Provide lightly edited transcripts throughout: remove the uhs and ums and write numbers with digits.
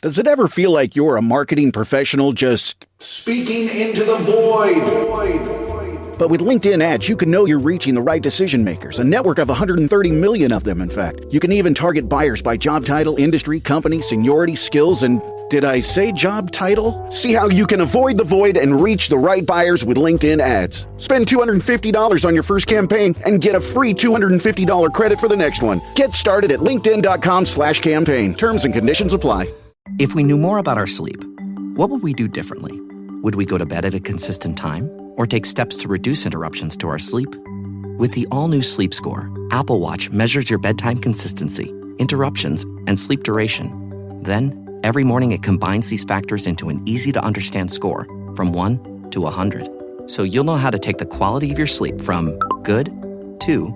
Does it ever feel like you're a marketing professional just speaking into the void? But with LinkedIn ads, you can know you're reaching the right decision makers, a network of 130 million of them, in fact. You can even target buyers by job title, industry, company, seniority, skills, and did I say job title? See how you can avoid the void and reach the right buyers with LinkedIn ads. Spend $250 on your first campaign and get a free $250 credit for the next one. Get started at linkedin.com/campaign. Terms and conditions apply. If we knew more about our sleep, what would we do differently? Would we go to bed at a consistent time or take steps to reduce interruptions to our sleep? With the all-new Sleep Score, Apple Watch measures your bedtime consistency, interruptions, and sleep duration. Then, every morning it combines these factors into an easy-to-understand score from 1 to 100. So you'll know how to take the quality of your sleep from good to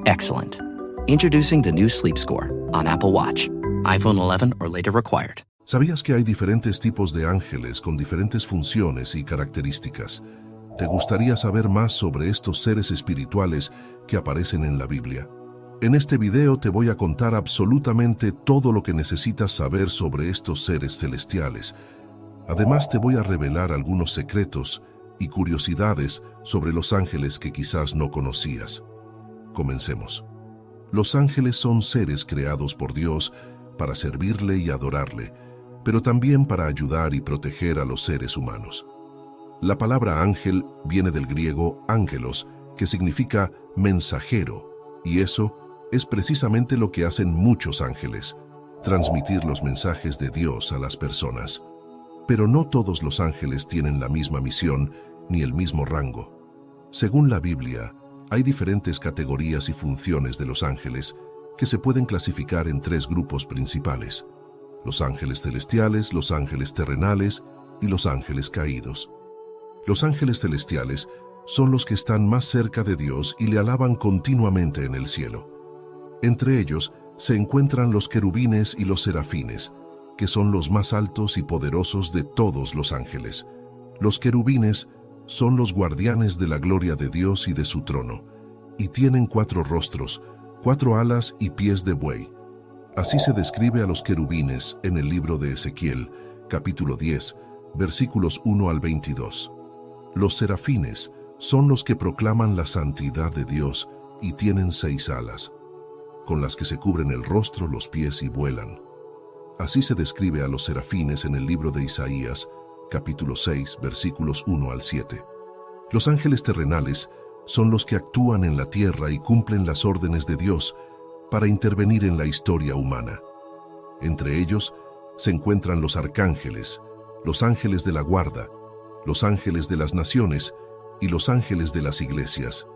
excellent. Introducing the new Sleep Score on Apple Watch. iPhone 11 or later required. ¿Sabías que hay diferentes tipos de ángeles con diferentes funciones y características? ¿Te gustaría saber más sobre estos seres espirituales que aparecen en la Biblia? En este video te voy a contar absolutamente todo lo que necesitas saber sobre estos seres celestiales. Además te voy a revelar algunos secretos y curiosidades sobre los ángeles que quizás no conocías. Comencemos. Los ángeles son seres creados por Dios para servirle y adorarle, pero también para ayudar y proteger a los seres humanos. La palabra ángel viene del griego ángelos, que significa mensajero, y eso es precisamente lo que hacen muchos ángeles, transmitir los mensajes de Dios a las personas. Pero no todos los ángeles tienen la misma misión ni el mismo rango. Según la Biblia, hay diferentes categorías y funciones de los ángeles que se pueden clasificar en 3 grupos principales: los ángeles celestiales, los ángeles terrenales y los ángeles caídos. Los ángeles celestiales son los que están más cerca de Dios y le alaban continuamente en el cielo. Entre ellos se encuentran los querubines y los serafines, que son los más altos y poderosos de todos los ángeles. Los querubines son los guardianes de la gloria de Dios y de su trono, y tienen 4 rostros, 4 alas y pies de buey. Así se describe a los querubines en el libro de Ezequiel, capítulo 10, versículos 1 al 22. Los serafines son los que proclaman la santidad de Dios y tienen 6 alas, con las que se cubren el rostro, los pies y vuelan. Así se describe a los serafines en el libro de Isaías, capítulo 6, versículos 1 al 7. Los ángeles terrenales son los que actúan en la tierra y cumplen las órdenes de Dios para intervenir en la historia humana. Entre ellos se encuentran los arcángeles, los ángeles de la guarda, los ángeles de las naciones y los ángeles de las iglesias.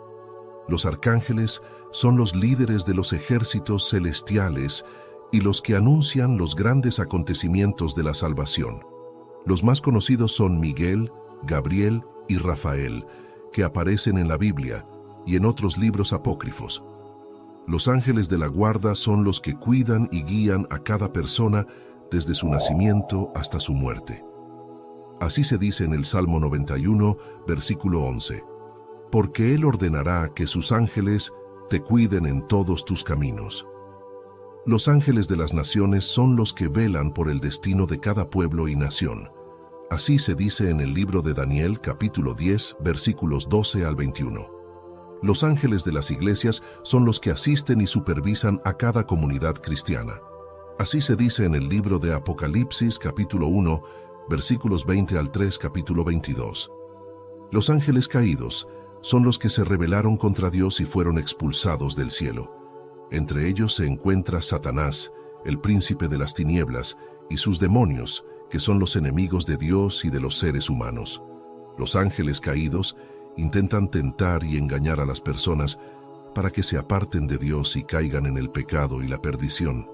Los arcángeles son los líderes de los ejércitos celestiales y los que anuncian los grandes acontecimientos de la salvación. Los más conocidos son Miguel, Gabriel y Rafael, que aparecen en la Biblia y en otros libros apócrifos. Los ángeles de la guarda son los que cuidan y guían a cada persona desde su nacimiento hasta su muerte. Así se dice en el Salmo 91, versículo 11. Porque Él ordenará que sus ángeles te cuiden en todos tus caminos. Los ángeles de las naciones son los que velan por el destino de cada pueblo y nación. Así se dice en el libro de Daniel, capítulo 10, versículos 12 al 21. Los ángeles de las iglesias son los que asisten y supervisan a cada comunidad cristiana. Así se dice en el libro de Apocalipsis, capítulo 1, versículos 20 al 3, capítulo 22. Los ángeles caídos son los que se rebelaron contra Dios y fueron expulsados del cielo. Entre ellos se encuentra Satanás, el príncipe de las tinieblas, y sus demonios, que son los enemigos de Dios y de los seres humanos. Los ángeles caídos intentan tentar y engañar a las personas para que se aparten de Dios y caigan en el pecado y la perdición.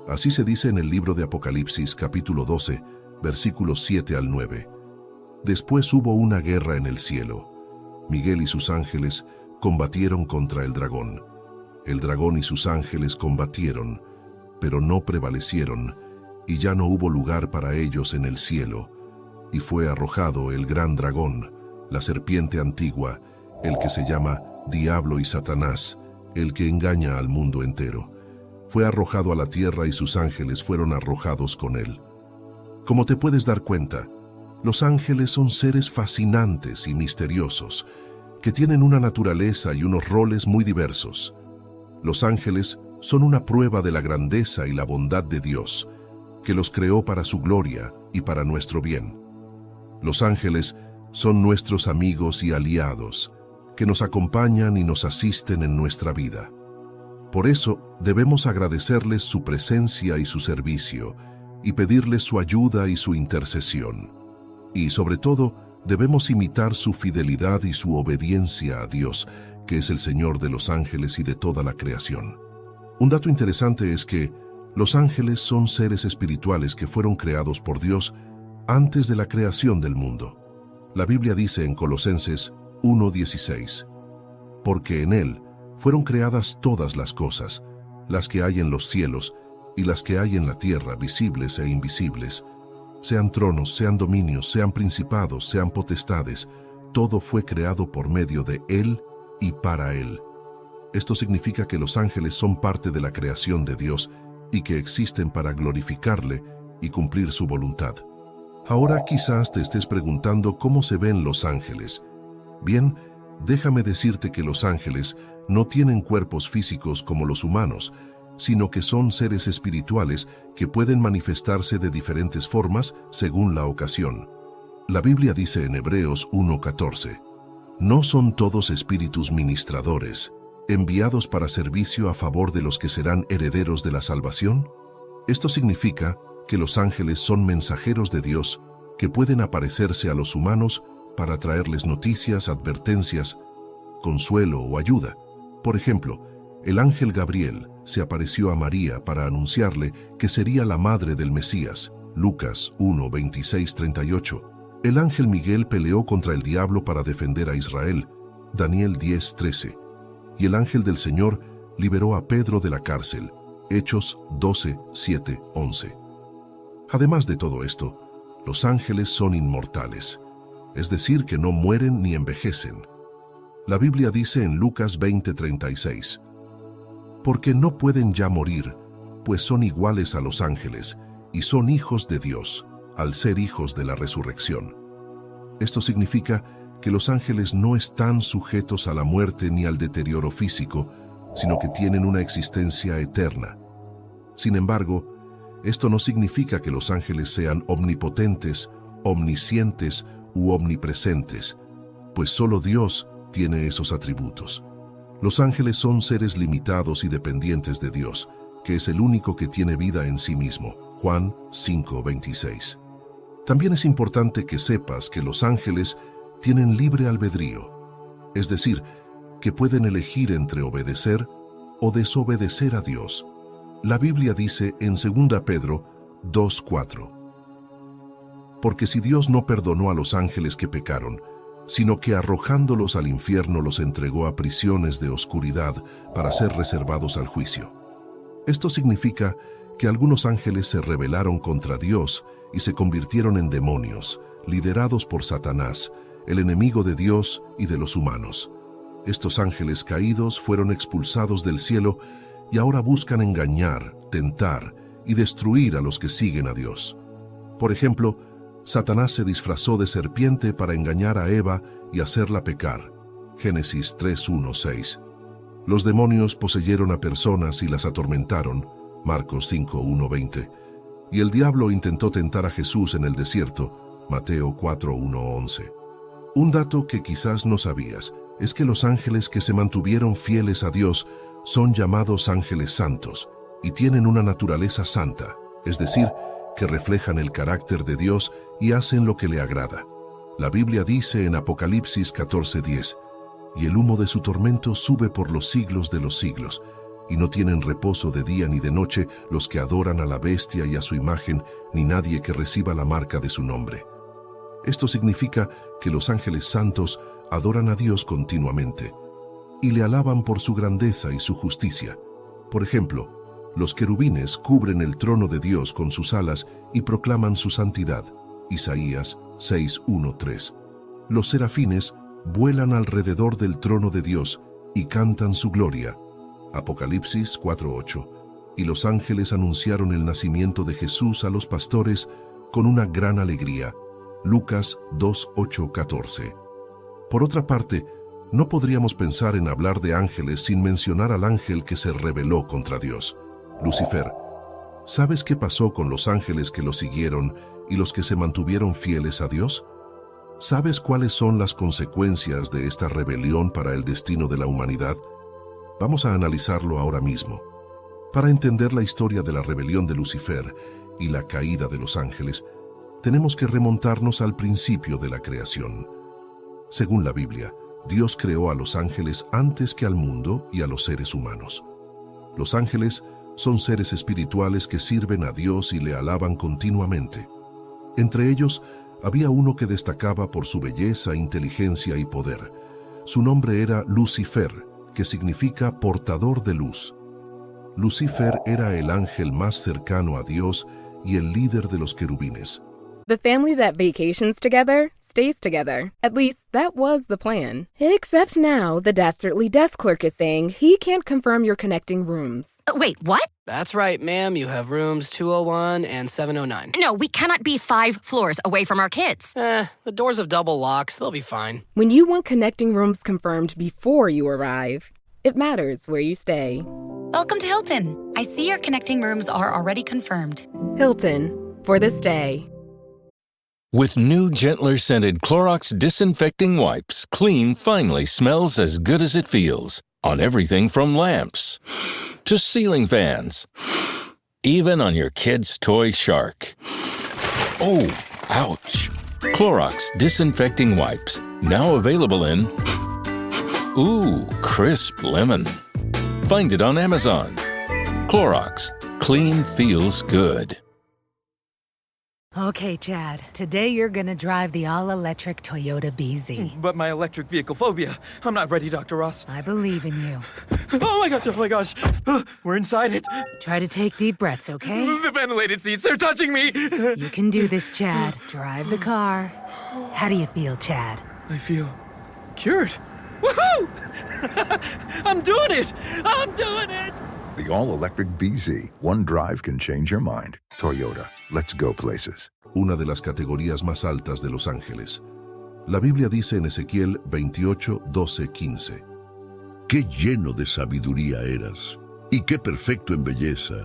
Así se dice en el libro de Apocalipsis, capítulo 12, versículos 7 al 9. Después hubo una guerra en el cielo. Miguel y sus ángeles combatieron contra el dragón. El dragón y sus ángeles combatieron, pero no prevalecieron, y ya no hubo lugar para ellos en el cielo, y fue arrojado el gran dragón, la serpiente antigua, el que se llama Diablo y Satanás, el que engaña al mundo entero. Fue arrojado a la tierra y sus ángeles fueron arrojados con él. Como te puedes dar cuenta, los ángeles son seres fascinantes y misteriosos, que tienen una naturaleza y unos roles muy diversos. Los ángeles son una prueba de la grandeza y la bondad de Dios, que los creó para su gloria y para nuestro bien. Los ángeles son nuestros amigos y aliados, que nos acompañan y nos asisten en nuestra vida. Por eso debemos agradecerles su presencia y su servicio, y pedirles su ayuda y su intercesión. Y sobre todo, debemos imitar su fidelidad y su obediencia a Dios, que es el Señor de los ángeles y de toda la creación. Un dato interesante es que los ángeles son seres espirituales que fueron creados por Dios antes de la creación del mundo. La Biblia dice en Colosenses 1:16, porque en Él fueron creadas todas las cosas, las que hay en los cielos y las que hay en la tierra, visibles e invisibles, sean tronos, sean dominios, sean principados, sean potestades, todo fue creado por medio de Él y para Él. Esto significa que los ángeles son parte de la creación de Dios y que existen para glorificarle y cumplir su voluntad. Ahora quizás te estés preguntando cómo se ven los ángeles. Bien, déjame decirte que los ángeles no tienen cuerpos físicos como los humanos, sino que son seres espirituales que pueden manifestarse de diferentes formas según la ocasión. La Biblia dice en Hebreos 1:14, ¿no son todos espíritus ministradores, enviados para servicio a favor de los que serán herederos de la salvación? Esto significa que los ángeles son mensajeros de Dios que pueden aparecerse a los humanos para traerles noticias, advertencias, consuelo o ayuda. Por ejemplo, el ángel Gabriel se apareció a María para anunciarle que sería la madre del Mesías, Lucas 1:26-38. El ángel Miguel peleó contra el diablo para defender a Israel, Daniel 10:13. Y el ángel del Señor liberó a Pedro de la cárcel, Hechos 12:7-11. Además de todo esto, los ángeles son inmortales, es decir, que no mueren ni envejecen. La Biblia dice en Lucas 20:36, porque no pueden ya morir, pues son iguales a los ángeles, y son hijos de Dios, al ser hijos de la resurrección. Esto significa que los ángeles no están sujetos a la muerte ni al deterioro físico, sino que tienen una existencia eterna. Sin embargo, esto no significa que los ángeles sean omnipotentes, omniscientes u omnipresentes, pues solo Dios tiene esos atributos. Los ángeles son seres limitados y dependientes de Dios, que es el único que tiene vida en sí mismo. Juan 5:26. También es importante que sepas que los ángeles tienen libre albedrío, es decir, que pueden elegir entre obedecer o desobedecer a Dios. La Biblia dice en 2 Pedro 2:4, porque si Dios no perdonó a los ángeles que pecaron, sino que arrojándolos al infierno los entregó a prisiones de oscuridad para ser reservados al juicio. Esto significa que algunos ángeles se rebelaron contra Dios y se convirtieron en demonios, liderados por Satanás, el enemigo de Dios y de los humanos. Estos ángeles caídos fueron expulsados del cielo y ahora buscan engañar, tentar y destruir a los que siguen a Dios. Por ejemplo, Satanás se disfrazó de serpiente para engañar a Eva y hacerla pecar. Génesis 3:1-6. Los demonios poseyeron a personas y las atormentaron. Marcos 5:1-20. Y el diablo intentó tentar a Jesús en el desierto. Mateo 4:1-11. Un dato que quizás no sabías es que los ángeles que se mantuvieron fieles a Dios son llamados ángeles santos y tienen una naturaleza santa, es decir, que reflejan el carácter de Dios y hacen lo que le agrada. La Biblia dice en Apocalipsis 14:10, y el humo de su tormento sube por los siglos de los siglos, y no tienen reposo de día ni de noche los que adoran a la bestia y a su imagen, ni nadie que reciba la marca de su nombre. Esto significa que los ángeles santos adoran a Dios continuamente y le alaban por su grandeza y su justicia. Por ejemplo, los querubines cubren el trono de Dios con sus alas y proclaman su santidad. Isaías 6:1-3. Los serafines vuelan alrededor del trono de Dios y cantan su gloria. Apocalipsis 4:8. Y los ángeles anunciaron el nacimiento de Jesús a los pastores con una gran alegría. Lucas 2:8-14. Por otra parte, no podríamos pensar en hablar de ángeles sin mencionar al ángel que se rebeló contra Dios, Lucifer. ¿Sabes qué pasó con los ángeles que lo siguieron y los que se mantuvieron fieles a Dios? ¿Sabes cuáles son las consecuencias de esta rebelión para el destino de la humanidad? Vamos a analizarlo ahora mismo. Para entender la historia de la rebelión de Lucifer y la caída de los ángeles, tenemos que remontarnos al principio de la creación. Según la Biblia, Dios creó a los ángeles antes que al mundo y a los seres humanos. Los ángeles son seres espirituales que sirven a Dios y le alaban continuamente. Entre ellos, había uno que destacaba por su belleza, inteligencia y poder. Su nombre era Lucifer, que significa portador de luz. Lucifer era el ángel más cercano a Dios y el líder de los querubines. The family that vacations together stays together. At least, that was the plan. Except now, the dastardly desk clerk is saying he can't confirm your connecting rooms. Wait, what? That's right, ma'am. You have rooms 201 and 709. No, we cannot be 5 floors away from our kids. The doors have double locks. They'll be fine. When you want connecting rooms confirmed before you arrive, it matters where you stay. Welcome to Hilton. I see your connecting rooms are already confirmed. Hilton, for the stay. With new, gentler scented Clorox disinfecting wipes, clean finally smells as good as it feels. On everything from lamps to ceiling fans. Even on your kid's toy shark. Oh, ouch. Clorox disinfecting wipes, now available in crisp lemon. Find it on Amazon. Clorox, clean feels good. Okay, Chad. Today you're gonna drive the all-electric Toyota BZ. But my electric vehicle phobia. I'm not ready, Dr. Ross. I believe in you. Oh my gosh. We're inside it. Try to take deep breaths, okay? The ventilated seats, they're touching me. You can do this, Chad. Drive the car. How do you feel, Chad? I feel cured. Woohoo! I'm doing it! I'm doing it! The all-electric BZ. One drive can change your mind. Toyota. Let's go places. Una de las categorías más altas de los ángeles. La Biblia dice en Ezequiel 28, 12, 15. Qué lleno de sabiduría eras, y qué perfecto en belleza.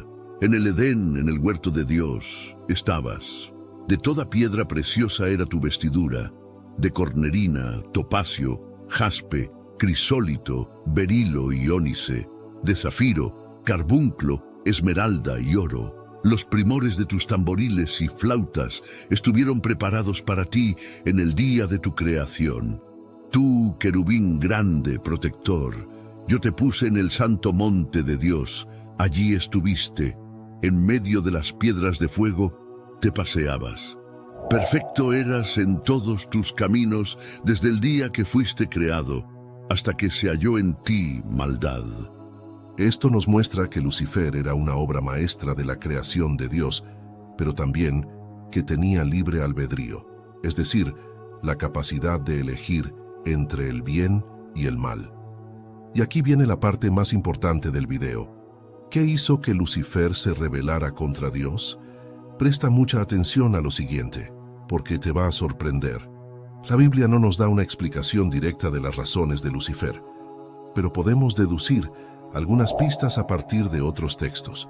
En el Edén, en el huerto de Dios, estabas. De toda piedra preciosa era tu vestidura, de cornerina, topacio, jaspe, crisólito, berilo y ónice, de zafiro, carbunclo, esmeralda y oro. Los primores de tus tamboriles y flautas estuvieron preparados para ti en el día de tu creación. Tú, querubín grande, protector, yo te puse en el santo monte de Dios. Allí estuviste, en medio de las piedras de fuego, te paseabas. Perfecto eras en todos tus caminos desde el día que fuiste creado, hasta que se halló en ti maldad. Esto nos muestra que Lucifer era una obra maestra de la creación de Dios, pero también que tenía libre albedrío, es decir, la capacidad de elegir entre el bien y el mal. Y aquí viene la parte más importante del video. ¿Qué hizo que Lucifer se rebelara contra Dios? Presta mucha atención a lo siguiente, porque te va a sorprender. La Biblia no nos da una explicación directa de las razones de Lucifer, pero podemos deducir algunas pistas a partir de otros textos.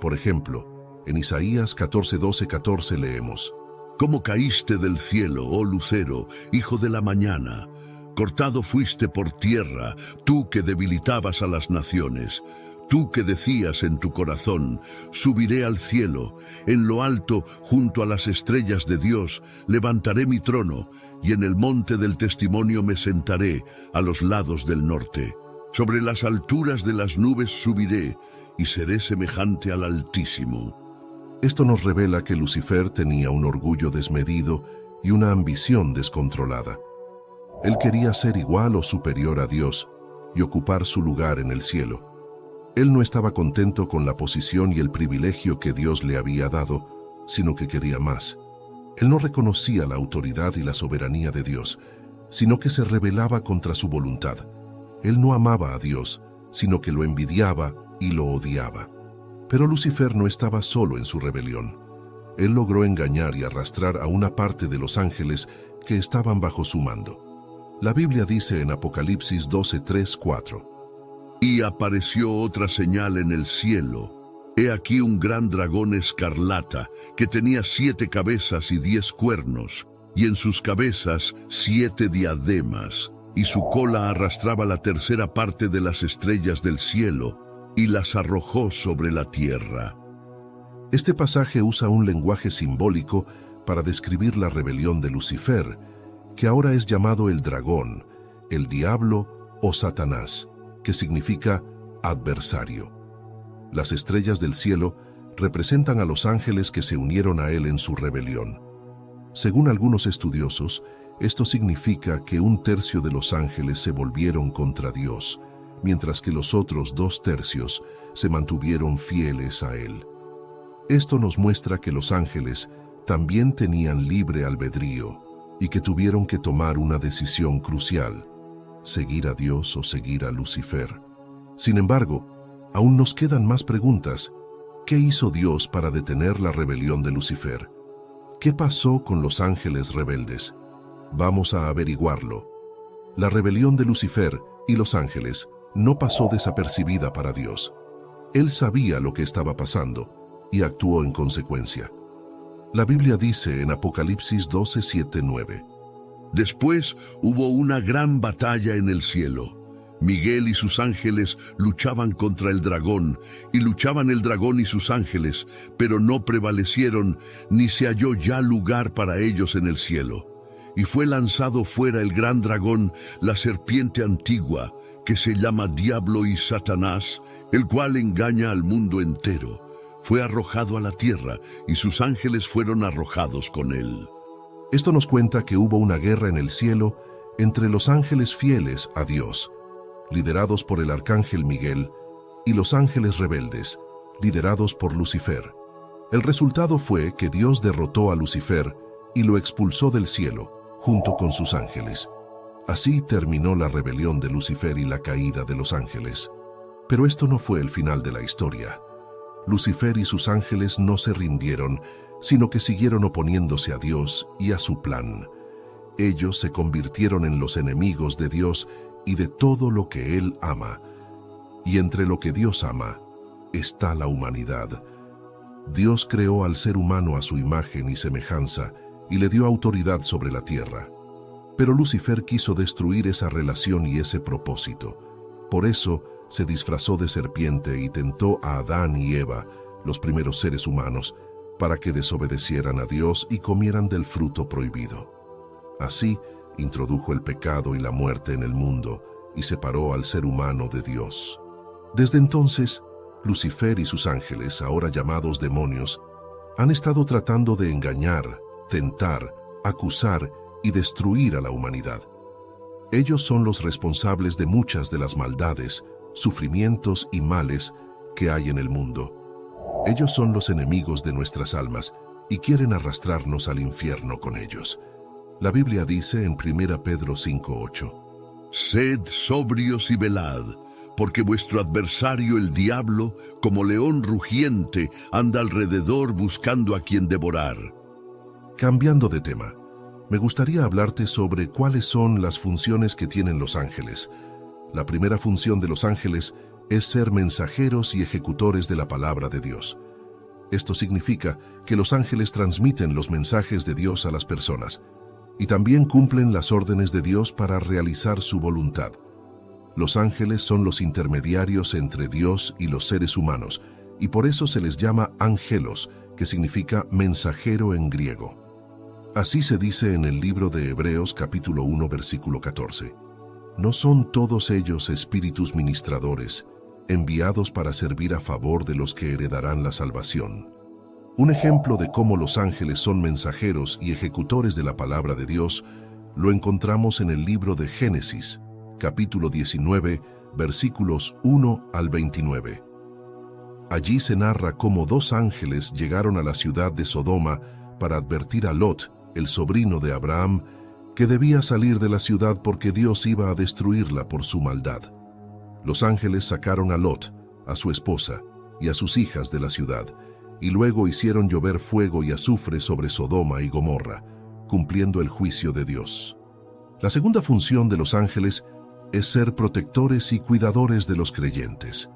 Por ejemplo, en Isaías 14:12-14 leemos: ¿Cómo caíste del cielo, oh lucero, hijo de la mañana? Cortado fuiste por tierra, tú que debilitabas a las naciones. Tú que decías en tu corazón, subiré al cielo, en lo alto, junto a las estrellas de Dios, levantaré mi trono, y en el monte del testimonio me sentaré, a los lados del norte. Sobre las alturas de las nubes subiré, y seré semejante al Altísimo. Esto nos revela que Lucifer tenía un orgullo desmedido y una ambición descontrolada. Él quería ser igual o superior a Dios y ocupar su lugar en el cielo. Él no estaba contento con la posición y el privilegio que Dios le había dado, sino que quería más. Él no reconocía la autoridad y la soberanía de Dios, sino que se rebelaba contra su voluntad. Él no amaba a Dios, sino que lo envidiaba y lo odiaba. Pero Lucifer no estaba solo en su rebelión. él logró engañar y arrastrar a una parte de los ángeles que estaban bajo su mando. La Biblia dice en Apocalipsis 12:3-4: Y apareció otra señal en el cielo. He aquí un gran dragón escarlata, que tenía 7 cabezas y 10 cuernos, y en sus cabezas 7 diademas, y su cola arrastraba la tercera parte de las estrellas del cielo, y las arrojó sobre la tierra. Este pasaje usa un lenguaje simbólico para describir la rebelión de Lucifer, que ahora es llamado el dragón, el diablo o Satanás, que significa adversario. Las estrellas del cielo representan a los ángeles que se unieron a él en su rebelión. Según algunos estudiosos, esto significa que 1/3 de los ángeles se volvieron contra Dios, mientras que los otros 2/3 se mantuvieron fieles a él. Esto nos muestra que los ángeles también tenían libre albedrío y que tuvieron que tomar una decisión crucial: seguir a Dios o seguir a Lucifer. Sin embargo, aún nos quedan más preguntas. ¿Qué hizo Dios para detener la rebelión de Lucifer? ¿Qué pasó con los ángeles rebeldes? Vamos a averiguarlo. La rebelión de Lucifer y los ángeles no pasó desapercibida para Dios. Él sabía lo que estaba pasando y actuó en consecuencia. La Biblia dice en Apocalipsis 12:7-9: Después hubo una gran batalla en el cielo. Miguel y sus ángeles luchaban contra el dragón, y luchaban el dragón y sus ángeles, pero no prevalecieron, ni se halló ya lugar para ellos en el cielo. Y fue lanzado fuera el gran dragón, la serpiente antigua, que se llama Diablo y Satanás, el cual engaña al mundo entero. Fue arrojado a la tierra, y sus ángeles fueron arrojados con él. Esto nos cuenta que hubo una guerra en el cielo entre los ángeles fieles a Dios, liderados por el arcángel Miguel, y los ángeles rebeldes, liderados por Lucifer. El resultado fue que Dios derrotó a Lucifer y lo expulsó del cielo, junto con sus ángeles. Así terminó la rebelión de Lucifer y la caída de los ángeles. Pero esto no fue el final de la historia. Lucifer y sus ángeles no se rindieron, sino que siguieron oponiéndose a Dios y a su plan. Ellos se convirtieron en los enemigos de Dios y de todo lo que Él ama. Y entre lo que Dios ama está la humanidad. Dios creó al ser humano a su imagen y semejanza y le dio autoridad sobre la tierra. Pero Lucifer quiso destruir esa relación y ese propósito. Por eso se disfrazó de serpiente y tentó a Adán y Eva, los primeros seres humanos, para que desobedecieran a Dios y comieran del fruto prohibido. Así, introdujo el pecado y la muerte en el mundo y separó al ser humano de Dios. Desde entonces, Lucifer y sus ángeles, ahora llamados demonios, han estado tratando de engañar, tentar, acusar y destruir a la humanidad. Ellos son los responsables de muchas de las maldades, sufrimientos y males que hay en el mundo. Ellos son los enemigos de nuestras almas y quieren arrastrarnos al infierno con ellos. La Biblia dice en 1 Pedro 5:8: Sed sobrios y velad, porque vuestro adversario el diablo, como león rugiente, anda alrededor buscando a quien devorar. Cambiando de tema, me gustaría hablarte sobre cuáles son las funciones que tienen los ángeles. La primera función de los ángeles es ser mensajeros y ejecutores de la palabra de Dios. Esto significa que los ángeles transmiten los mensajes de Dios a las personas y también cumplen las órdenes de Dios para realizar su voluntad. Los ángeles son los intermediarios entre Dios y los seres humanos, y por eso se les llama ángelos, que significa mensajero en griego. Así se dice en el libro de Hebreos capítulo 1 versículo 14. ¿No son todos ellos espíritus ministradores, enviados para servir a favor de los que heredarán la salvación? Un ejemplo de cómo los ángeles son mensajeros y ejecutores de la palabra de Dios lo encontramos en el libro de Génesis, capítulo 19, versículos 1 al 29. Allí se narra cómo 2 ángeles llegaron a la ciudad de Sodoma para advertir a Lot, el sobrino de Abraham, que debía salir de la ciudad porque Dios iba a destruirla por su maldad. Los ángeles sacaron a Lot, a su esposa y a sus hijas de la ciudad, y luego hicieron llover fuego y azufre sobre Sodoma y Gomorra, cumpliendo el juicio de Dios. La segunda función de los ángeles es ser protectores y cuidadores de los creyentes.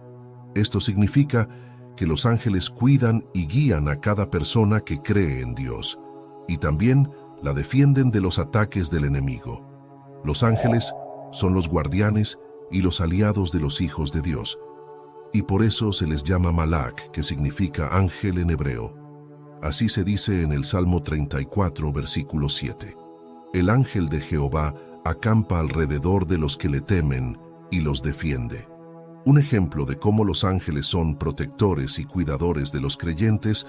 Esto significa que los ángeles cuidan y guían a cada persona que cree en Dios, y también la defienden de los ataques del enemigo. Los ángeles son los guardianes y los aliados de los hijos de Dios, y por eso se les llama Malak, que significa ángel en hebreo. Así se dice en el Salmo 34, versículo 7. El ángel de Jehová acampa alrededor de los que le temen y los defiende. Un ejemplo de cómo los ángeles son protectores y cuidadores de los creyentes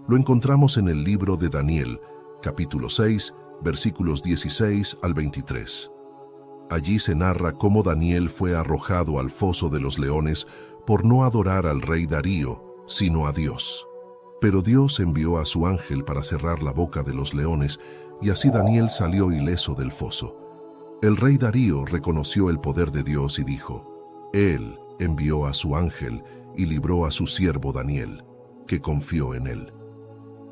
lo encontramos en el libro de Daniel, capítulo 6, versículos 16 al 23. Allí se narra cómo Daniel fue arrojado al foso de los leones por no adorar al rey Darío, sino a Dios. Pero Dios envió a su ángel para cerrar la boca de los leones, y así Daniel salió ileso del foso. El rey Darío reconoció el poder de Dios y dijo: Él envió a su ángel y libró a su siervo Daniel, que confió en él.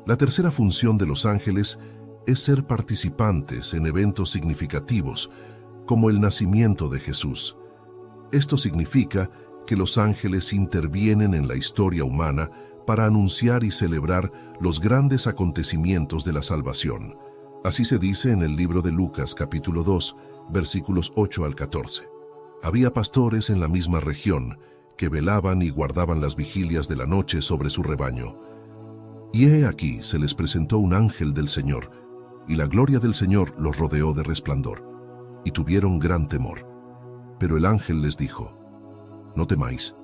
La tercera función de los ángeles es ser participantes en eventos significativos, como el nacimiento de Jesús. Esto significa que los ángeles intervienen en la historia humana para anunciar y celebrar los grandes acontecimientos de la salvación. Así se dice en el libro de Lucas, capítulo 2, versículos 8 al 14. Había pastores en la misma región que velaban y guardaban las vigilias de la noche sobre su rebaño. Y he aquí se les presentó un ángel del Señor, y la gloria del Señor los rodeó de resplandor, y tuvieron gran temor. Pero el ángel les dijo: No temáis,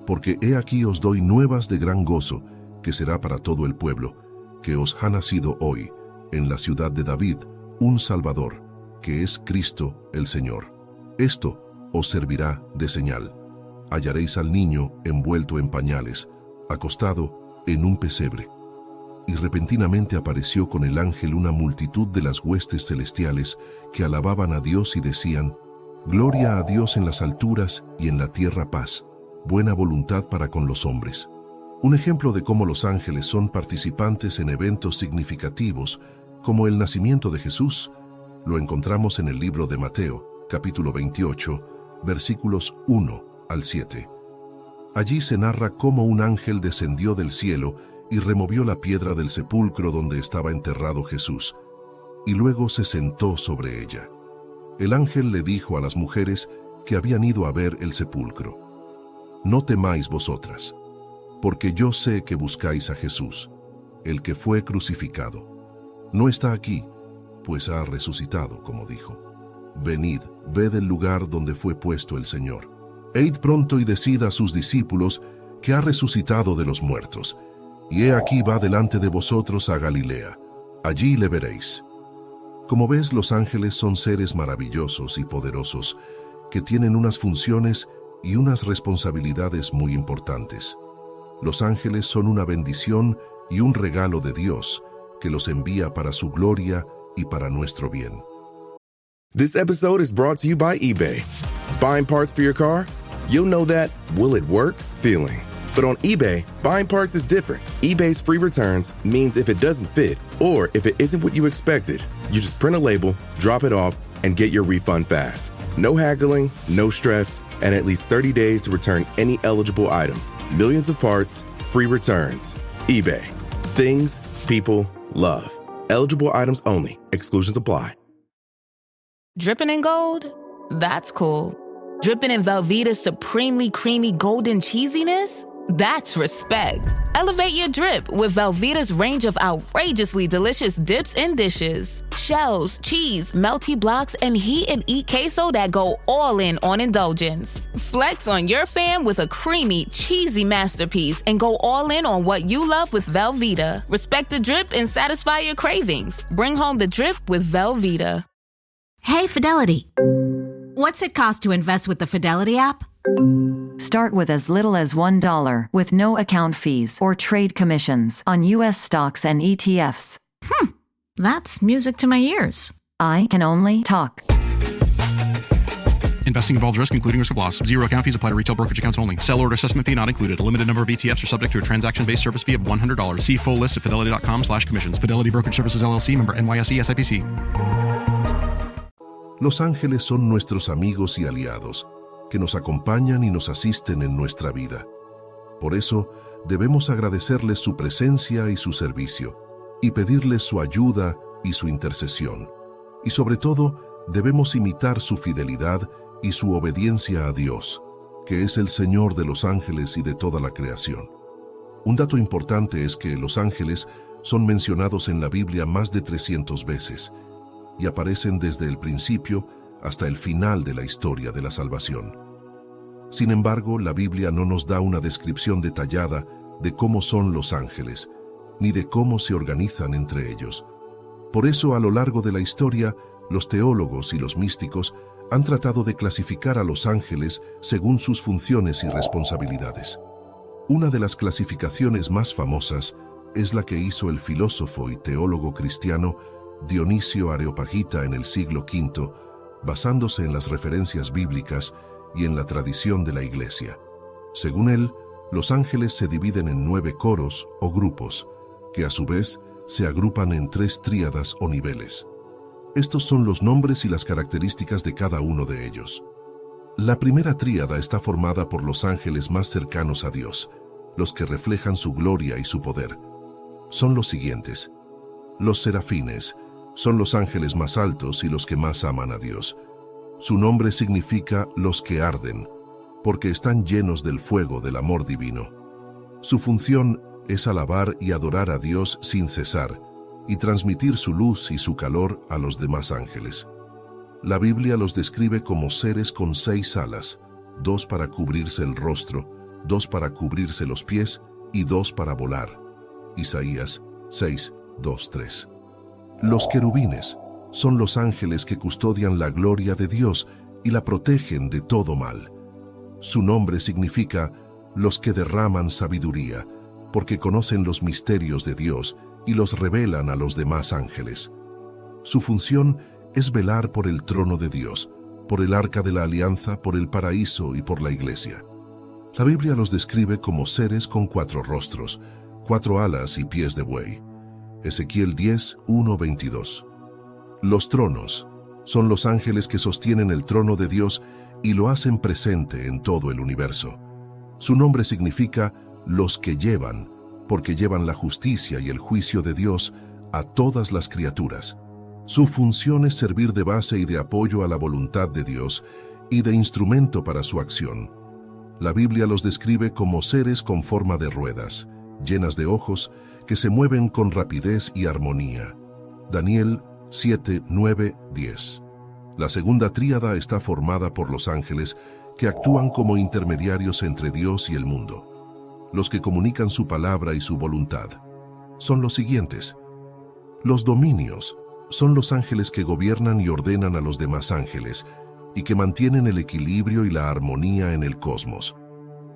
porque he aquí os doy nuevas de gran gozo, que será para todo el pueblo, que os ha nacido hoy, en la ciudad de David, un Salvador, que es Cristo el Señor. Esto os servirá de señal. Hallaréis al niño envuelto en pañales, acostado en un pesebre. Y repentinamente apareció con el ángel una multitud de las huestes celestiales que alababan a Dios y decían: Gloria a Dios en las alturas y en la tierra paz, buena voluntad para con los hombres. Un ejemplo de cómo los ángeles son participantes en eventos significativos, como el nacimiento de Jesús, lo encontramos en el libro de Mateo, capítulo 28, versículos 1 al 7. Allí se narra cómo un ángel descendió del cielo y removió la piedra del sepulcro donde estaba enterrado Jesús, y luego se sentó sobre ella. El ángel le dijo a las mujeres que habían ido a ver el sepulcro: No temáis vosotras, porque yo sé que buscáis a Jesús, el que fue crucificado. No está aquí, pues ha resucitado, como dijo. Venid, ved el lugar donde fue puesto el Señor. E id pronto y decid a sus discípulos que ha resucitado de los muertos, y he aquí va delante de vosotros a Galilea. Allí le veréis. Como ves, los ángeles son seres maravillosos y poderosos, que tienen unas funciones y unas responsabilidades muy importantes. Los ángeles son una bendición y un regalo de Dios, que los envía para su gloria y para nuestro bien. This episode is brought to you by eBay. Buying parts for your car? You'll know that will it work feeling. But on eBay, buying parts is different. eBay's free returns means if it doesn't fit, or if it isn't what you expected, you just print a label, drop it off, and get your refund fast. No haggling, no stress, and at least 30 days to return any eligible item. Millions of parts, free returns. eBay. Things people love. Eligible items only. Exclusions apply. Dripping in gold? That's cool. Dripping in Velveeta's supremely creamy golden cheesiness? That's respect. Elevate your drip with Velveeta's range of outrageously delicious dips and dishes. Shells, cheese, melty blocks, and heat and eat queso that go all in on indulgence. Flex on your fam with a creamy, cheesy masterpiece and go all in on what you love with Velveeta. Respect the drip and satisfy your cravings. Bring home the drip with Velveeta. Hey, Fidelity. What's it cost to invest with the Fidelity app? Start with as little as $1 with no account fees or trade commissions on U.S. stocks and ETFs. That's music to my ears. I can only talk. Investing involves risk, including risk of loss. Zero account fees apply to retail brokerage accounts only. Sell order assessment fee not included. A limited number of ETFs are subject to a transaction-based service fee of $100. See full list at fidelity.com/commissions. Fidelity Brokerage Services LLC, member NYSE SIPC. Los ángeles son nuestros amigos y aliados, que nos acompañan y nos asisten en nuestra vida. Por eso, debemos agradecerles su presencia y su servicio, y pedirles su ayuda y su intercesión. Y sobre todo, debemos imitar su fidelidad y su obediencia a Dios, que es el Señor de los ángeles y de toda la creación. Un dato importante es que los ángeles son mencionados en la Biblia más de 300 veces, y aparecen desde el principio hasta el final de la historia de la salvación. Sin embargo, la Biblia no nos da una descripción detallada de cómo son los ángeles, ni de cómo se organizan entre ellos. Por eso, a lo largo de la historia, los teólogos y los místicos han tratado de clasificar a los ángeles según sus funciones y responsabilidades. Una de las clasificaciones más famosas es la que hizo el filósofo y teólogo cristiano Dionisio Areopagita en el siglo V, basándose en las referencias bíblicas y en la tradición de la Iglesia. Según él, los ángeles se dividen en 9 coros o grupos, que a su vez se agrupan en 3 tríadas o niveles. Estos son los nombres y las características de cada uno de ellos. La primera tríada está formada por los ángeles más cercanos a Dios, los que reflejan su gloria y su poder. Son los siguientes. Los serafines son los ángeles más altos y los que más aman a Dios. Su nombre significa los que arden, porque están llenos del fuego del amor divino. Su función es alabar y adorar a Dios sin cesar y transmitir su luz y su calor a los demás ángeles. La Biblia los describe como seres con 6 alas, 2 para cubrirse el rostro, 2 para cubrirse los pies y 2 para volar. Isaías 6, 2, 3. Los querubines son los ángeles que custodian la gloria de Dios y la protegen de todo mal. Su nombre significa los que derraman sabiduría, porque conocen los misterios de Dios y los revelan a los demás ángeles. Su función es velar por el trono de Dios, por el arca de la alianza, por el paraíso y por la iglesia. La Biblia los describe como seres con 4 rostros, 4 alas y pies de buey. Ezequiel 10, 1, 22. Los tronos son los ángeles que sostienen el trono de Dios y lo hacen presente en todo el universo. Su nombre significa los que llevan, porque llevan la justicia y el juicio de Dios a todas las criaturas. Su función es servir de base y de apoyo a la voluntad de Dios y de instrumento para su acción. La Biblia los describe como seres con forma de ruedas, llenas de ojos, que se mueven con rapidez y armonía. Daniel 7, 9, 10. La segunda tríada está formada por los ángeles que actúan como intermediarios entre Dios y el mundo. Los que comunican su palabra y su voluntad son los siguientes. Los dominios son los ángeles que gobiernan y ordenan a los demás ángeles y que mantienen el equilibrio y la armonía en el cosmos.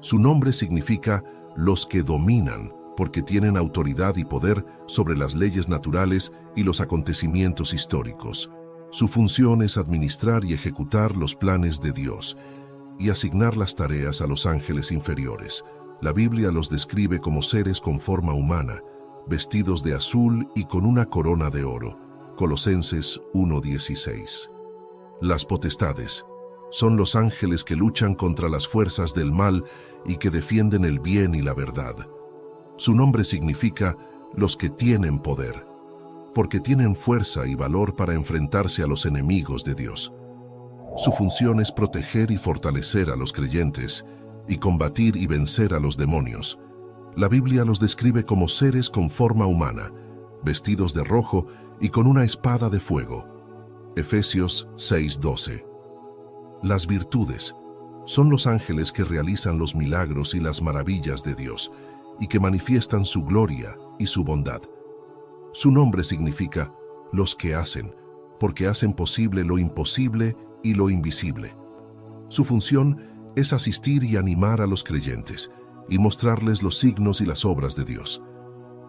Su nombre significa los que dominan, porque tienen autoridad y poder sobre las leyes naturales y los acontecimientos históricos. Su función es administrar y ejecutar los planes de Dios y asignar las tareas a los ángeles inferiores. La Biblia los describe como seres con forma humana, vestidos de azul y con una corona de oro. Colosenses 1:16. Las potestades son los ángeles que luchan contra las fuerzas del mal y que defienden el bien y la verdad. Su nombre significa los que tienen poder, porque tienen fuerza y valor para enfrentarse a los enemigos de Dios. Su función es proteger y fortalecer a los creyentes y combatir y vencer a los demonios. La Biblia los describe como seres con forma humana, vestidos de rojo y con una espada de fuego. Efesios 6:12. Las virtudes son los ángeles que realizan los milagros y las maravillas de Dios y que manifiestan su gloria y su bondad. Su nombre significa los que hacen, porque hacen posible lo imposible y lo invisible. Su función es asistir y animar a los creyentes y mostrarles los signos y las obras de Dios.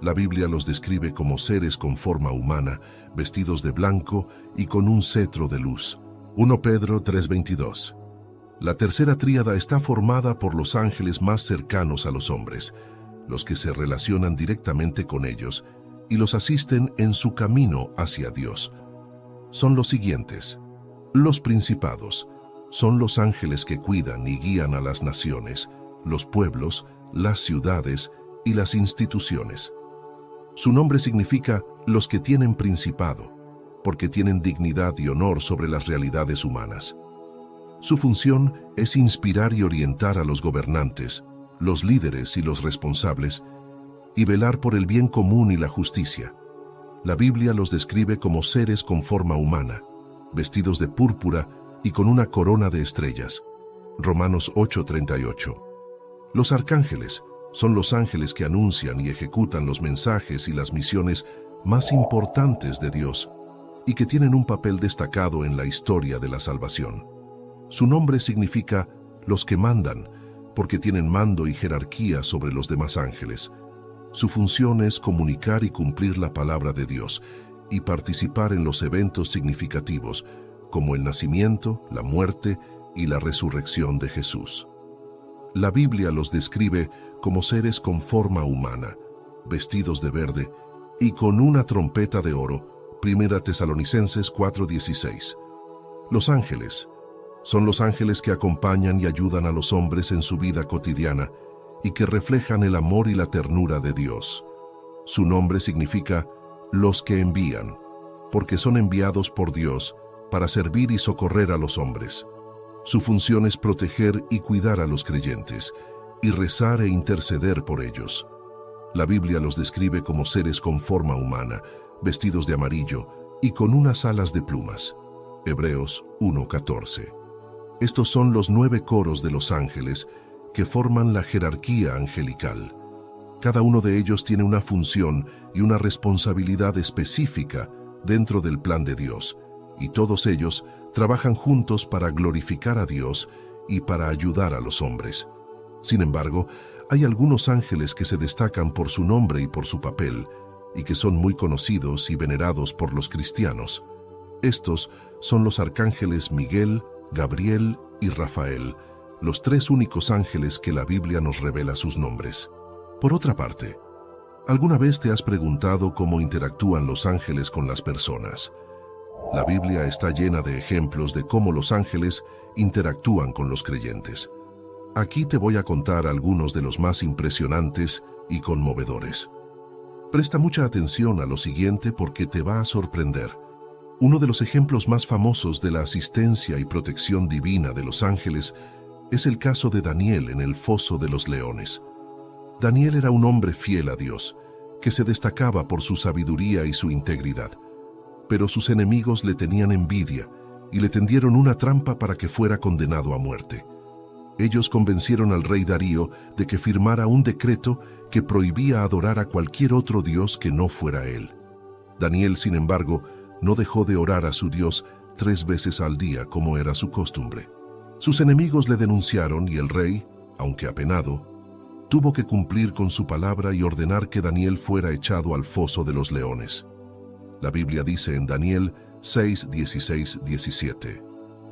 La Biblia los describe como seres con forma humana, vestidos de blanco y con un cetro de luz. 1 Pedro 3:22. La tercera tríada está formada por los ángeles más cercanos a los hombres, los que se relacionan directamente con ellos y los asisten en su camino hacia Dios. Son los siguientes. Los principados son los ángeles que cuidan y guían a las naciones, los pueblos, las ciudades y las instituciones. Su nombre significa los que tienen principado, porque tienen dignidad y honor sobre las realidades humanas. Su función es inspirar y orientar a los gobernantes, los líderes y los responsables, y velar por el bien común y la justicia. La Biblia los describe como seres con forma humana, vestidos de púrpura y con una corona de estrellas. Romanos 8:38. Los arcángeles son los ángeles que anuncian y ejecutan los mensajes y las misiones más importantes de Dios y que tienen un papel destacado en la historia de la salvación. Su nombre significa los que mandan, porque tienen mando y jerarquía sobre los demás ángeles. Su función es comunicar y cumplir la palabra de Dios y participar en los eventos significativos, como el nacimiento, la muerte y la resurrección de Jesús. La Biblia los describe como seres con forma humana, vestidos de verde y con una trompeta de oro. 1 Tesalonicenses 4:16. Los ángeles son los ángeles que acompañan y ayudan a los hombres en su vida cotidiana y que reflejan el amor y la ternura de Dios. Su nombre significa los que envían, porque son enviados por Dios para servir y socorrer a los hombres. Su función es proteger y cuidar a los creyentes, y rezar e interceder por ellos. La Biblia los describe como seres con forma humana, vestidos de amarillo y con unas alas de plumas. Hebreos 1:14. Estos son los 9 coros de los ángeles que forman la jerarquía angelical. Cada uno de ellos tiene una función y una responsabilidad específica dentro del plan de Dios, y todos ellos trabajan juntos para glorificar a Dios y para ayudar a los hombres. Sin embargo, hay algunos ángeles que se destacan por su nombre y por su papel, y que son muy conocidos y venerados por los cristianos. Estos son los arcángeles Miguel, Gabriel y Rafael, los 3 únicos ángeles que la Biblia nos revela sus nombres. Por otra parte, ¿alguna vez te has preguntado cómo interactúan los ángeles con las personas? La Biblia está llena de ejemplos de cómo los ángeles interactúan con los creyentes. Aquí te voy a contar algunos de los más impresionantes y conmovedores. Presta mucha atención a lo siguiente porque te va a sorprender. Uno de los ejemplos más famosos de la asistencia y protección divina de los ángeles es el caso de Daniel en el foso de los leones. Daniel era un hombre fiel a Dios, que se destacaba por su sabiduría y su integridad. Pero sus enemigos le tenían envidia y le tendieron una trampa para que fuera condenado a muerte. Ellos convencieron al rey Darío de que firmara un decreto que prohibía adorar a cualquier otro dios que no fuera él. Daniel, sin embargo, no dejó de orar a su Dios 3 veces al día como era su costumbre. Sus enemigos le denunciaron y el rey, aunque apenado, tuvo que cumplir con su palabra y ordenar que Daniel fuera echado al foso de los leones. La Biblia dice en Daniel 6, 16, 17.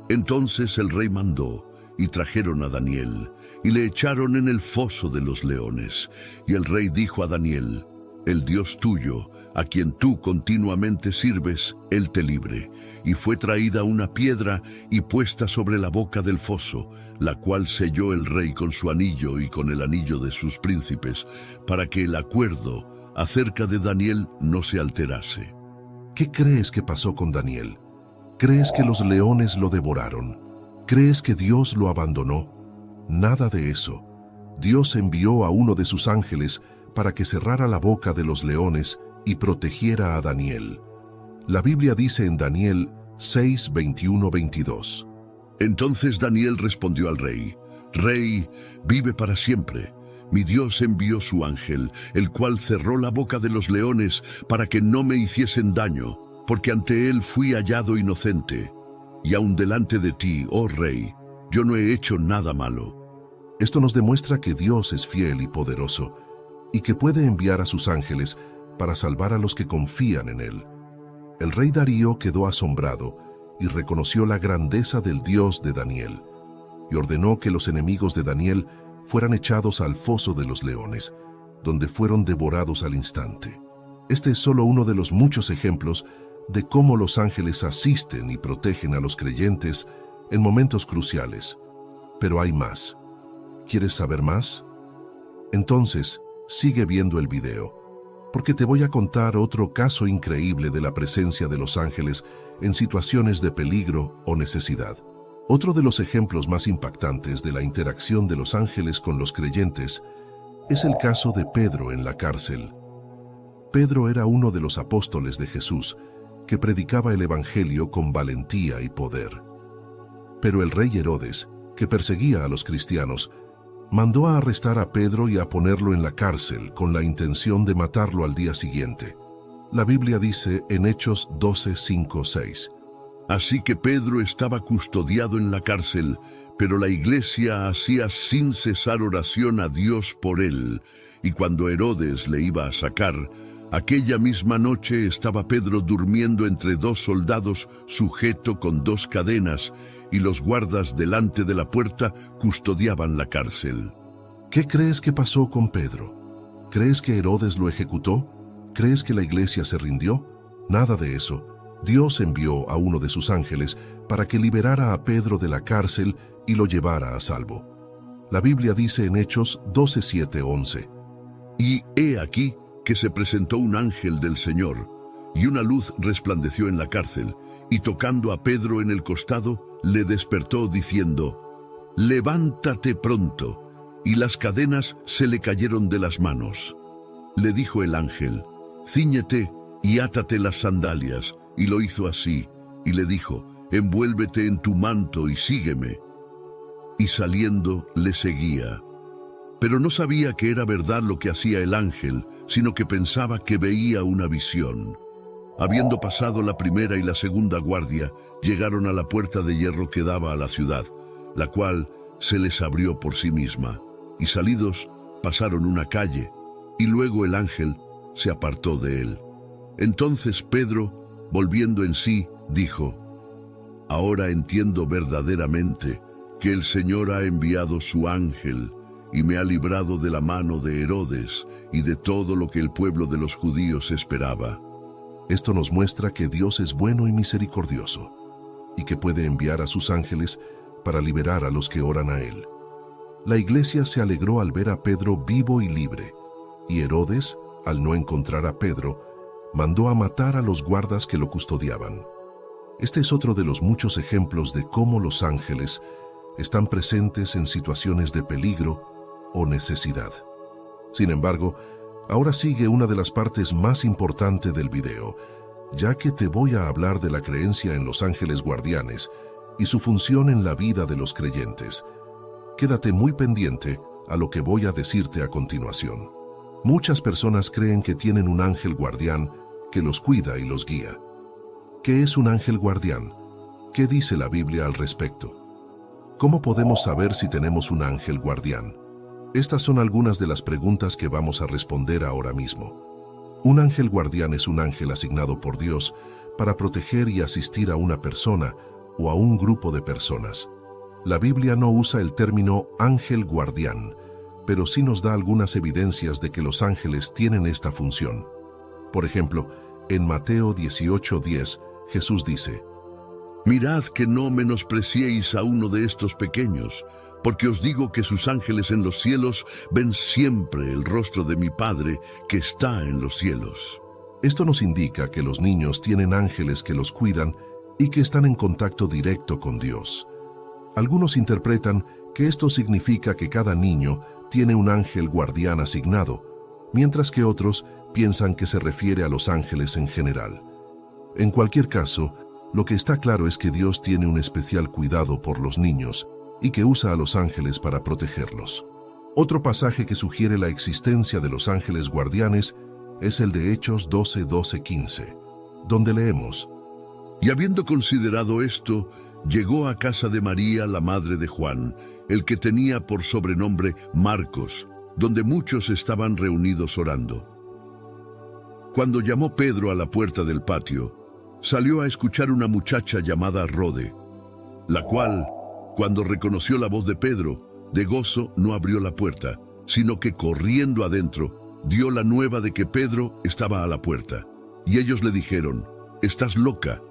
Entonces el rey mandó, y trajeron a Daniel, y le echaron en el foso de los leones. Y el rey dijo a Daniel: el Dios tuyo, a quien tú continuamente sirves, él te libre. Y fue traída una piedra y puesta sobre la boca del foso, la cual selló el rey con su anillo y con el anillo de sus príncipes, para que el acuerdo acerca de Daniel no se alterase. ¿Qué crees que pasó con Daniel? ¿Crees que los leones lo devoraron? ¿Crees que Dios lo abandonó? Nada de eso. Dios envió a uno de sus ángeles para que cerrara la boca de los leones y protegiera a Daniel. La Biblia dice en Daniel 6, 21, 22. Entonces Daniel respondió al rey: Rey, vive para siempre. Mi Dios envió su ángel, el cual cerró la boca de los leones para que no me hiciesen daño, porque ante él fui hallado inocente. Y aun delante de ti, oh rey, yo no he hecho nada malo. Esto nos demuestra que Dios es fiel y poderoso, y que puede enviar a sus ángeles para salvar a los que confían en él. El rey Darío quedó asombrado y reconoció la grandeza del Dios de Daniel. y ordenó que los enemigos de Daniel fueran echados al foso de los leones, donde fueron devorados al instante. Este es solo uno de los muchos ejemplos de cómo los ángeles asisten y protegen a los creyentes en momentos cruciales. Pero hay más. ¿Quieres saber más? Entonces, sigue viendo el video, porque te voy a contar otro caso increíble de la presencia de los ángeles en situaciones de peligro o necesidad. Otro de los ejemplos más impactantes de la interacción de los ángeles con los creyentes es el caso de Pedro en la cárcel. Pedro era uno de los apóstoles de Jesús que predicaba el Evangelio con valentía y poder. Pero el rey Herodes, que perseguía a los cristianos, mandó a arrestar a Pedro y a ponerlo en la cárcel con la intención de matarlo al día siguiente. La Biblia dice en Hechos 12, 5, 6. Así que Pedro estaba custodiado en la cárcel, pero la iglesia hacía sin cesar oración a Dios por él, y cuando Herodes le iba a sacar, aquella misma noche estaba Pedro durmiendo entre dos soldados sujeto con dos cadenas, y los guardas delante de la puerta custodiaban la cárcel. ¿Qué crees que pasó con Pedro? ¿Crees que Herodes lo ejecutó? ¿Crees que la iglesia se rindió? Nada de eso. Dios envió a uno de sus ángeles para que liberara a Pedro de la cárcel y lo llevara a salvo. La Biblia dice en Hechos 12, 7, 11. Y he aquí que se presentó un ángel del Señor, y una luz resplandeció en la cárcel, y tocando a Pedro en el costado, le despertó diciendo: «Levántate pronto», y las cadenas se le cayeron de las manos. Le dijo el ángel: «Cíñete y átate las sandalias», y lo hizo así, y le dijo: «Envuélvete en tu manto y sígueme». Y saliendo le seguía. Pero no sabía que era verdad lo que hacía el ángel, sino que pensaba que veía una visión. Habiendo pasado la primera y la segunda guardia, llegaron a la puerta de hierro que daba a la ciudad, la cual se les abrió por sí misma, y salidos pasaron una calle, y luego el ángel se apartó de él. Entonces Pedro, volviendo en sí, dijo: «Ahora entiendo verdaderamente que el Señor ha enviado su ángel y me ha librado de la mano de Herodes y de todo lo que el pueblo de los judíos esperaba». Esto nos muestra que Dios es bueno y misericordioso, y que puede enviar a sus ángeles para liberar a los que oran a Él. La iglesia se alegró al ver a Pedro vivo y libre, y Herodes, al no encontrar a Pedro, mandó a matar a los guardas que lo custodiaban. Este es otro de los muchos ejemplos de cómo los ángeles están presentes en situaciones de peligro o necesidad. Sin embargo, ahora sigue una de las partes más importantes del video, ya que te voy a hablar de la creencia en los ángeles guardianes y su función en la vida de los creyentes. Quédate muy pendiente a lo que voy a decirte a continuación. Muchas personas creen que tienen un ángel guardián que los cuida y los guía. ¿Qué es un ángel guardián? ¿Qué dice la Biblia al respecto? ¿Cómo podemos saber si tenemos un ángel guardián? Estas son algunas de las preguntas que vamos a responder ahora mismo. Un ángel guardián es un ángel asignado por Dios para proteger y asistir a una persona o a un grupo de personas. La Biblia no usa el término ángel guardián, pero sí nos da algunas evidencias de que los ángeles tienen esta función. Por ejemplo, en Mateo 18:10, Jesús dice: «Mirad que no menospreciéis a uno de estos pequeños, porque os digo que sus ángeles en los cielos ven siempre el rostro de mi Padre que está en los cielos». Esto nos indica que los niños tienen ángeles que los cuidan y que están en contacto directo con Dios. Algunos interpretan que esto significa que cada niño tiene un ángel guardián asignado, mientras que otros piensan que se refiere a los ángeles en general. En cualquier caso, lo que está claro es que Dios tiene un especial cuidado por los niños y que usa a los ángeles para protegerlos. Otro pasaje que sugiere la existencia de los ángeles guardianes es el de Hechos 12, 12, 15, donde leemos: «Y habiendo considerado esto, llegó a casa de María, la madre de Juan, el que tenía por sobrenombre Marcos, donde muchos estaban reunidos orando. Cuando llamó Pedro a la puerta del patio, salió a escuchar una muchacha llamada Rode, la cual, Cuando reconoció la voz de Pedro, de gozo no abrió la puerta, sino que corriendo adentro, dio la nueva de que Pedro estaba a la puerta. Y ellos le dijeron, «Estás loca».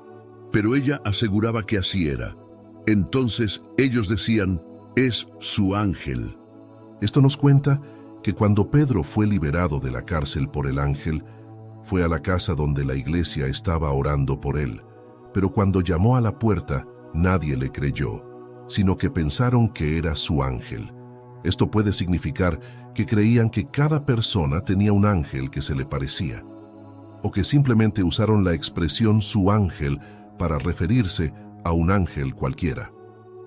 Pero ella aseguraba que así era. Entonces ellos decían, «Es su ángel». Esto nos cuenta que cuando Pedro fue liberado de la cárcel por el ángel, fue a la casa donde la iglesia estaba orando por él. Pero cuando llamó a la puerta, nadie le creyó, sino que pensaron que era su ángel. Esto puede significar que creían que cada persona tenía un ángel que se le parecía, o que simplemente usaron la expresión su ángel para referirse a un ángel cualquiera.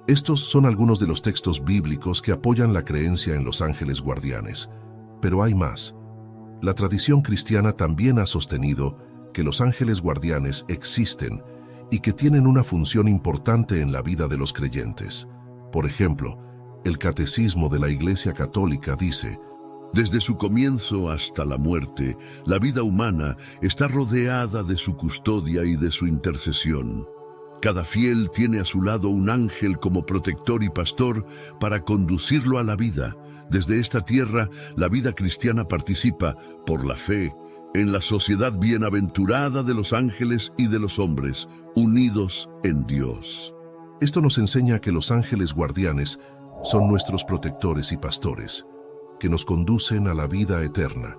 Estos son algunos de los textos bíblicos que apoyan la creencia en los ángeles guardianes. Pero hay más. La tradición cristiana también ha sostenido que los ángeles guardianes existen y que tienen una función importante en la vida de los creyentes. Por ejemplo, el Catecismo de la Iglesia Católica dice: desde su comienzo hasta la muerte, la vida humana está rodeada de su custodia y de su intercesión. Cada fiel tiene a su lado un ángel como protector y pastor para conducirlo a la vida. Desde esta tierra, la vida cristiana participa, por la fe, en la sociedad bienaventurada de los ángeles y de los hombres, unidos en Dios. Esto nos enseña que los ángeles guardianes son nuestros protectores y pastores, que nos conducen a la vida eterna.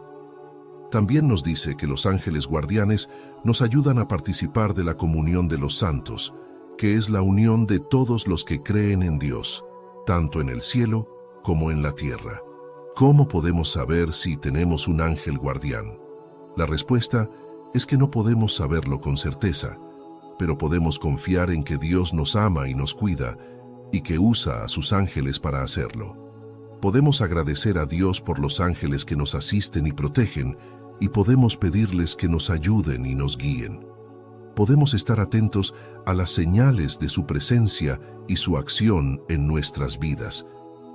También nos dice que los ángeles guardianes nos ayudan a participar de la comunión de los santos, que es la unión de todos los que creen en Dios, tanto en el cielo como en la tierra. ¿Cómo podemos saber si tenemos un ángel guardián? La respuesta es que no podemos saberlo con certeza, pero podemos confiar en que Dios nos ama y nos cuida, y que usa a sus ángeles para hacerlo. Podemos agradecer a Dios por los ángeles que nos asisten y protegen, y podemos pedirles que nos ayuden y nos guíen. Podemos estar atentos a las señales de su presencia y su acción en nuestras vidas,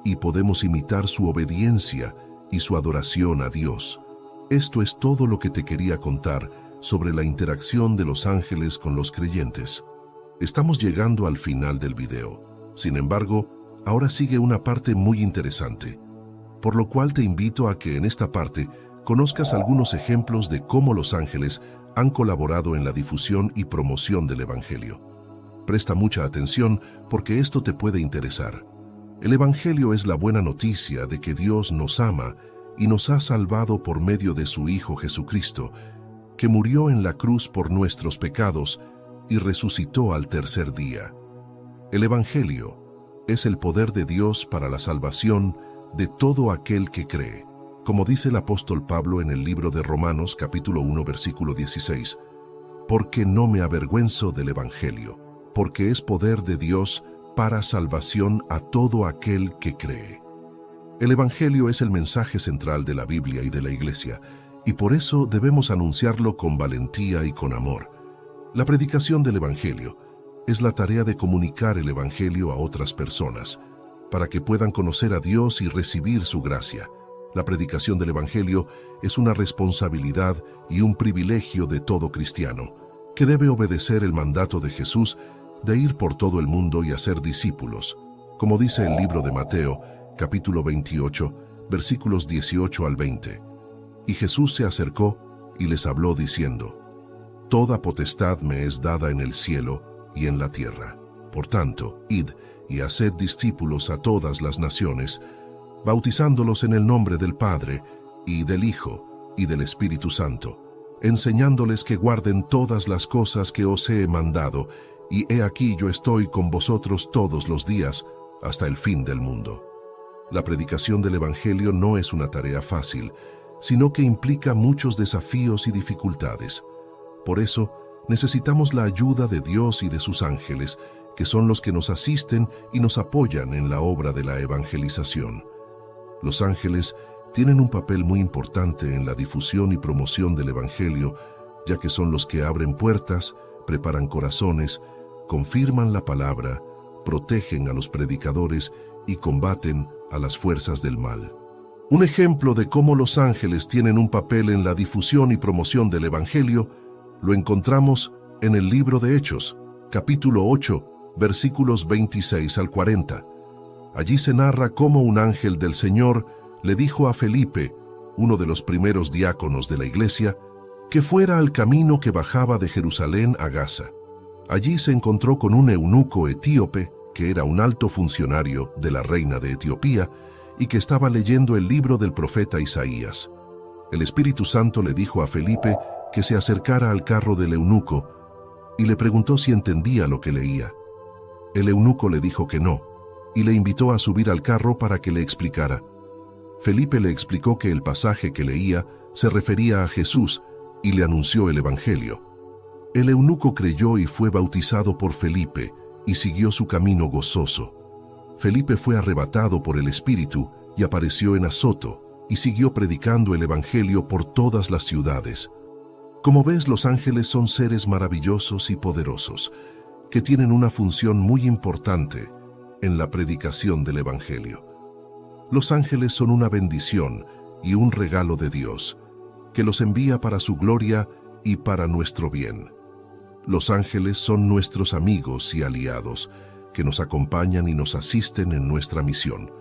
y podemos imitar su obediencia y su adoración a Dios. Esto es todo lo que te quería contar sobre la interacción de los ángeles con los creyentes. Estamos llegando al final del video. Sin embargo, ahora sigue una parte muy interesante, por lo cual te invito a que en esta parte conozcas algunos ejemplos de cómo los ángeles han colaborado en la difusión y promoción del Evangelio. Presta mucha atención porque esto te puede interesar. El Evangelio es la buena noticia de que Dios nos ama y nos ha salvado por medio de su Hijo Jesucristo, que murió en la cruz por nuestros pecados y resucitó al tercer día. El Evangelio es el poder de Dios para la salvación de todo aquel que cree. Como dice el apóstol Pablo en el libro de Romanos, capítulo 1, versículo 16, «Porque no me avergüenzo del Evangelio, porque es poder de Dios para salvación a todo aquel que cree». El Evangelio es el mensaje central de la Biblia y de la Iglesia, y por eso debemos anunciarlo con valentía y con amor. La predicación del Evangelio es la tarea de comunicar el Evangelio a otras personas, para que puedan conocer a Dios y recibir su gracia. La predicación del Evangelio es una responsabilidad y un privilegio de todo cristiano, que debe obedecer el mandato de Jesús de ir por todo el mundo y hacer discípulos, como dice el libro de Mateo, capítulo 28, versículos 18 al 20. Y Jesús se acercó y les habló diciendo: «Toda potestad me es dada en el cielo y en la tierra. Por tanto, id y haced discípulos a todas las naciones, bautizándolos en el nombre del Padre, y del Hijo, y del Espíritu Santo, enseñándoles que guarden todas las cosas que os he mandado, y he aquí yo estoy con vosotros todos los días, hasta el fin del mundo». La predicación del Evangelio no es una tarea fácil, sino que implica muchos desafíos y dificultades. Por eso, necesitamos la ayuda de Dios y de sus ángeles, que son los que nos asisten y nos apoyan en la obra de la evangelización. Los ángeles tienen un papel muy importante en la difusión y promoción del Evangelio, ya que son los que abren puertas, preparan corazones, confirman la palabra, protegen a los predicadores y combaten a las fuerzas del mal. Un ejemplo de cómo los ángeles tienen un papel en la difusión y promoción del Evangelio lo encontramos en el libro de Hechos, capítulo 8, versículos 26 al 40. Allí se narra cómo un ángel del Señor le dijo a Felipe, uno de los primeros diáconos de la iglesia, que fuera al camino que bajaba de Jerusalén a Gaza. Allí se encontró con un eunuco etíope, que era un alto funcionario de la reina de Etiopía y que estaba leyendo el libro del profeta Isaías. El Espíritu Santo le dijo a Felipe que se acercara al carro del eunuco y le preguntó si entendía lo que leía. El eunuco le dijo que no y le invitó a subir al carro para que le explicara. Felipe le explicó que el pasaje que leía se refería a Jesús y le anunció el Evangelio. El eunuco creyó y fue bautizado por Felipe y siguió su camino gozoso. Felipe fue arrebatado por el Espíritu y apareció en Azoto y siguió predicando el Evangelio por todas las ciudades. Como ves, los ángeles son seres maravillosos y poderosos que tienen una función muy importante en la predicación del Evangelio. Los ángeles son una bendición y un regalo de Dios, que los envía para su gloria y para nuestro bien. Los ángeles son nuestros amigos y aliados, que nos acompañan y nos asisten en nuestra misión.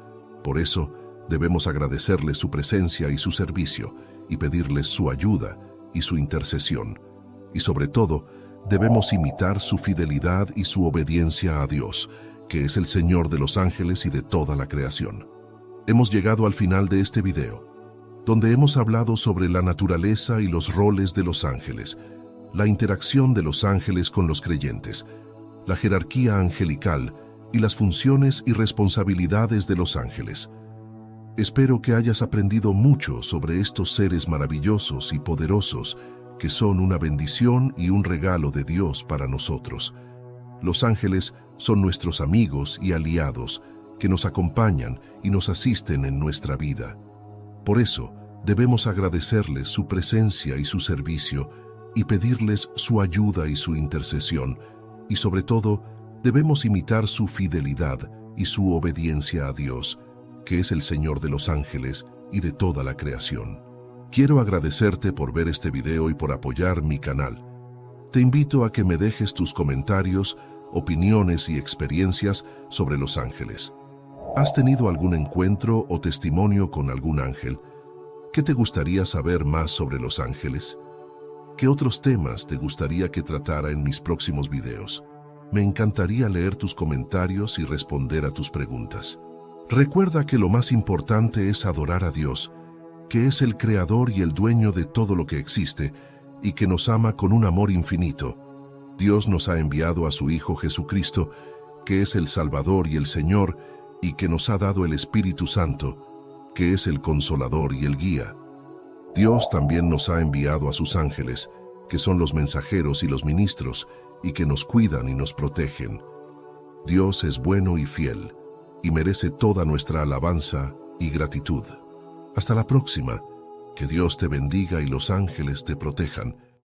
Por eso, debemos agradecerles su presencia y su servicio, y pedirles su ayuda y su intercesión. Y sobre todo, debemos imitar su fidelidad y su obediencia a Dios, que es el Señor de los ángeles y de toda la creación. Hemos llegado al final de este video, donde hemos hablado sobre la naturaleza y los roles de los ángeles, la interacción de los ángeles con los creyentes, la jerarquía angelical y las funciones y responsabilidades de los ángeles. Espero que hayas aprendido mucho sobre estos seres maravillosos y poderosos que son una bendición y un regalo de Dios para nosotros. Los ángeles son nuestros amigos y aliados que nos acompañan y nos asisten en nuestra vida. Por eso, debemos agradecerles su presencia y su servicio y pedirles su ayuda y su intercesión, y sobre todo, debemos imitar su fidelidad y su obediencia a Dios, que es el Señor de los ángeles y de toda la creación. Quiero agradecerte por ver este video y por apoyar mi canal. Te invito a que me dejes tus comentarios, opiniones y experiencias sobre los ángeles. ¿Has tenido algún encuentro o testimonio con algún ángel? ¿Qué te gustaría saber más sobre los ángeles? ¿Qué otros temas te gustaría que tratara en mis próximos videos? Me encantaría leer tus comentarios y responder a tus preguntas. Recuerda que lo más importante es adorar a Dios, que es el creador y el dueño de todo lo que existe y que nos ama con un amor infinito. Dios nos ha enviado a su Hijo Jesucristo, que es el Salvador y el Señor, y que nos ha dado el Espíritu Santo, que es el Consolador y el Guía. Dios también nos ha enviado a sus ángeles, que son los mensajeros y los ministros, y que nos cuidan y nos protegen. Dios es bueno y fiel, y merece toda nuestra alabanza y gratitud. Hasta la próxima. Que Dios te bendiga y los ángeles te protejan.